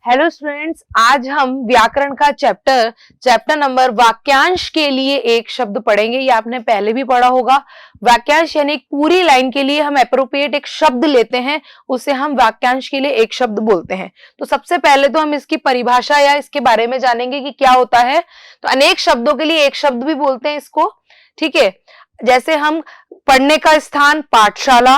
Hello students, आज हम व्याकरण का चैप्टर नंबर वाक्यांश के लिए एक शब्द पढ़ेंगे। ये आपने पहले भी पढ़ा होगा। वाक्यांश यानी पूरी लाइन के लिए हम एप्रोप्रिएट एक शब्द लेते हैं, उसे हम वाक्यांश के लिए एक शब्द बोलते हैं। तो सबसे पहले तो हम इसकी परिभाषा या इसके बारे में जानेंगे कि क्या होता है। तो अनेक शब्दों के लिए एक शब्द भी बोलते हैं इसको, ठीक है। जैसे हम पढ़ने का स्थान पाठशाला,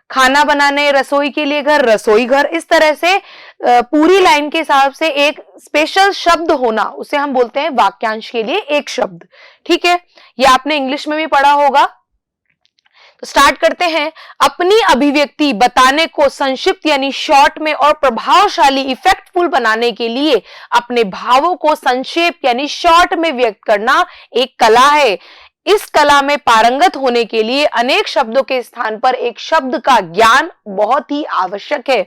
खाना बनाने रसोई के लिए घर रसोई घर, इस तरह से पूरी लाइन के हिसाब से एक स्पेशल शब्द होना, उसे हम बोलते हैं वाक्यांश के लिए एक शब्द, ठीक है। ये आपने इंग्लिश में भी पढ़ा होगा। तो स्टार्ट करते हैं। अपनी अभिव्यक्ति बताने को संक्षिप्त यानी शॉर्ट में और प्रभावशाली इफेक्टफुल बनाने के लिए अपने भावों को संक्षेप यानी शॉर्ट में व्यक्त करना एक कला है। इस कला में पारंगत होने के लिए अनेक शब्दों के स्थान पर एक शब्द का ज्ञान बहुत ही आवश्यक है।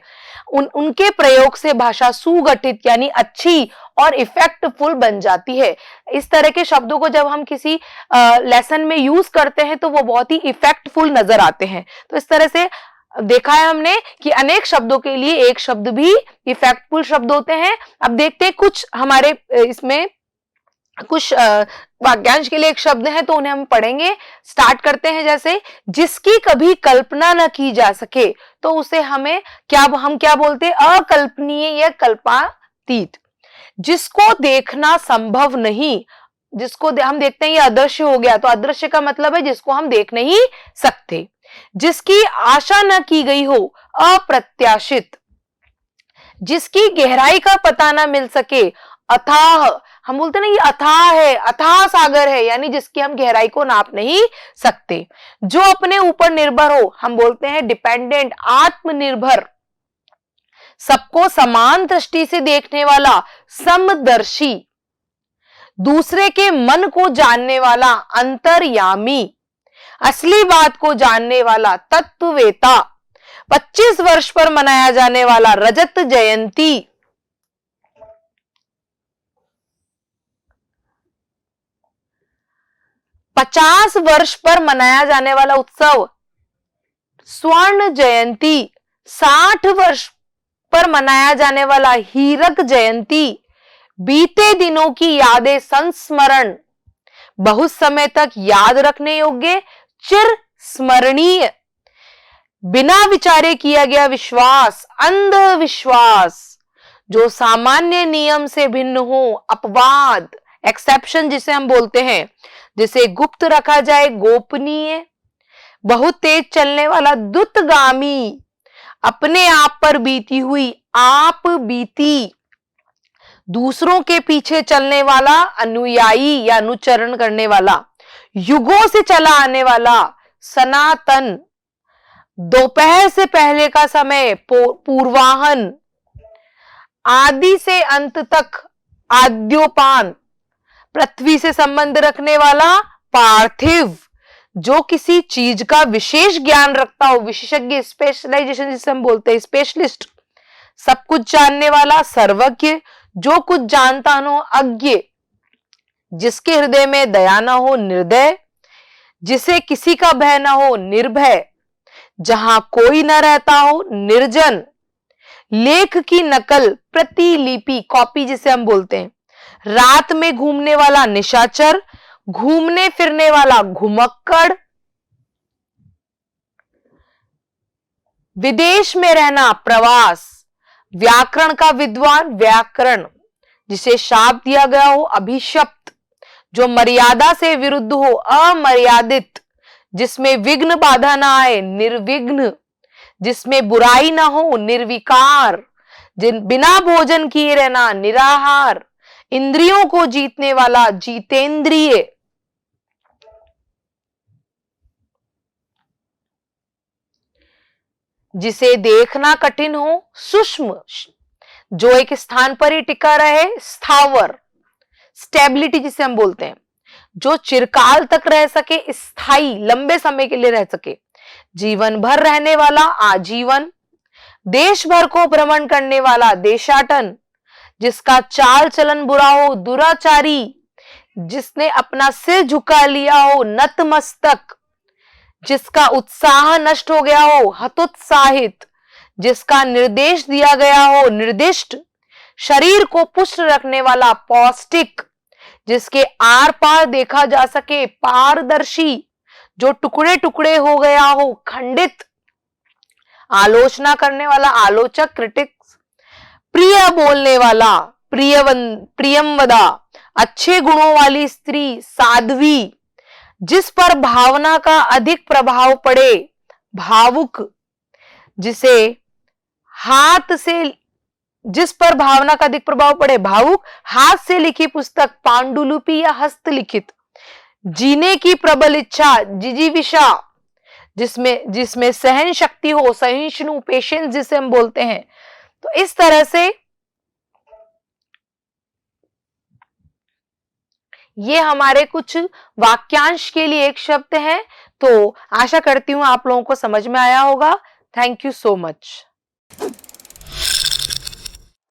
उनके प्रयोग से भाषा सुगठित यानी अच्छी और इफेक्टफुल बन जाती है। इस तरह के शब्दों को जब हम किसी लेसन में यूज करते हैं तो वो बहुत ही इफेक्टफुल नजर आते हैं। तो इस तरह से देखा है हमने कि अनेक शब्दों के लिए एक शब्द भी इफेक्टफुल शब्द होते हैं। अब देखते हैं कुछ हमारे इसमें कुछ वाक्यांश के लिए एक शब्द है, तो उन्हें हम पढ़ेंगे। स्टार्ट करते हैं। जैसे जिसकी कभी कल्पना न की जा सके, तो उसे हम क्या बोलते हैं? अकल्पनीय या कल्पातीत। जिसको देखना संभव नहीं, जिसको हम देखते हैं ये अदृश्य हो गया, तो अदृश्य का मतलब है जिसको हम देख नहीं सकते। जिसकी आशा न की गई हो, अप्रत्याशित। जिसकी गहराई का पता ना मिल सके, अथाह। हम बोलते ना ये अथाह है, अथाह सागर है, यानी जिसकी हम गहराई को नाप नहीं सकते। जो अपने ऊपर निर्भर हो, हम बोलते हैं डिपेंडेंट, आत्मनिर्भर। सबको समान दृष्टि से देखने वाला, समदर्शी। दूसरे के मन को जानने वाला, अंतर्यामी। असली बात को जानने वाला, तत्ववेता। 25 वर्ष पर मनाया जाने वाला रजत जयंती। 50 वर्ष पर मनाया जाने वाला उत्सव स्वर्ण जयंती। 60 वर्ष पर मनाया जाने वाला हीरक जयंती। बीते दिनों की यादें संस्मरण। बहुत समय तक याद रखने योग्य, चिर स्मरणीय। बिना विचारे किया गया विश्वास, अंधविश्वास। जो सामान्य नियम से भिन्न हो, अपवाद, एक्सेप्शन जिसे हम बोलते हैं। जिसे गुप्त रखा जाए, गोपनीय। बहुत तेज चलने वाला, द्रुतगामी। अपने आप पर बीती हुई, आप बीती। दूसरों के पीछे चलने वाला, अनुयायी या अनुचरण करने वाला। युगों से चला आने वाला, सनातन। दोपहर से पहले का समय, पूर्वाहन। आदि से अंत तक, आद्योपान। पृथ्वी से संबंध रखने वाला, पार्थिव। जो किसी चीज का विशेष ज्ञान रखता हो, विशेषज्ञ, स्पेशलाइजेशन जिसे हम बोलते हैं, स्पेशलिस्ट। सब कुछ जानने वाला, सर्वज्ञ। जो कुछ जानता हो, अज्ञ। जिसके हृदय में दया न हो, निर्दय। जिसे किसी का भय न हो, निर्भय। जहां कोई न रहता हो, निर्जन। लेख की नकल, प्रतिलिपि, कॉपी जिसे हम बोलते हैं। रात में घूमने वाला, निशाचर। घूमने फिरने वाला, घुमक्कड़। विदेश में रहना, प्रवास। व्याकरण का विद्वान, व्याकरण। जिसे शाप दिया गया हो, अभिशप्त। जो मर्यादा से विरुद्ध हो, अमर्यादित। जिसमें विघ्न बाधा ना आए, निर्विघ्न। जिसमें बुराई ना हो, निर्विकार। बिना भोजन किए रहना, निराहार। इंद्रियों को जीतने वाला, जीतेंद्रिय। जिसे देखना कठिन हो, सूक्ष्म। जो एक स्थान पर ही टिका रहे, स्थावर, स्टेबिलिटी जिसे हम बोलते हैं। जो चिरकाल तक रह सके, स्थायी, लंबे समय के लिए रह सके। जीवन भर रहने वाला, आजीवन। देश भर को भ्रमण करने वाला, देशाटन। जिसका चाल चलन बुरा हो, दुराचारी। जिसने अपना सिर झुका लिया हो, नतमस्तक। जिसका उत्साह नष्ट हो गया हो, हतोत्साहित। जिसका निर्देश दिया गया हो, निर्दिष्ट। शरीर को पुष्ट रखने वाला, पौष्टिक, जिसके आर पार देखा जा सके, पारदर्शी, जो टुकड़े टुकड़े हो गया हो, खंडित, आलोचना करने वाला, आलोचक, क्रिटिक्स, प्रिय बोलने वाला, प्रियमवदा, अच्छे गुणों वाली स्त्री, साध्वी, जिस पर भावना का अधिक प्रभाव पड़े, भावुक, जिसे हाथ से, जिस पर भावना का अधिक प्रभाव पड़े, भावुक, हाथ से लिखी पुस्तक, पांडुलिपि या हस्तलिखित, जीने की प्रबल इच्छा, जिजीविषा, जिसमें सहन शक्ति हो, सहिष्णु, पेशेंस जिसे हम बोलते हैं। तो इस तरह से ये हमारे कुछ वाक्यांश के लिए एक शब्द है। तो आशा करती हूं आप लोगों को समझ में आया होगा। Thank you so much.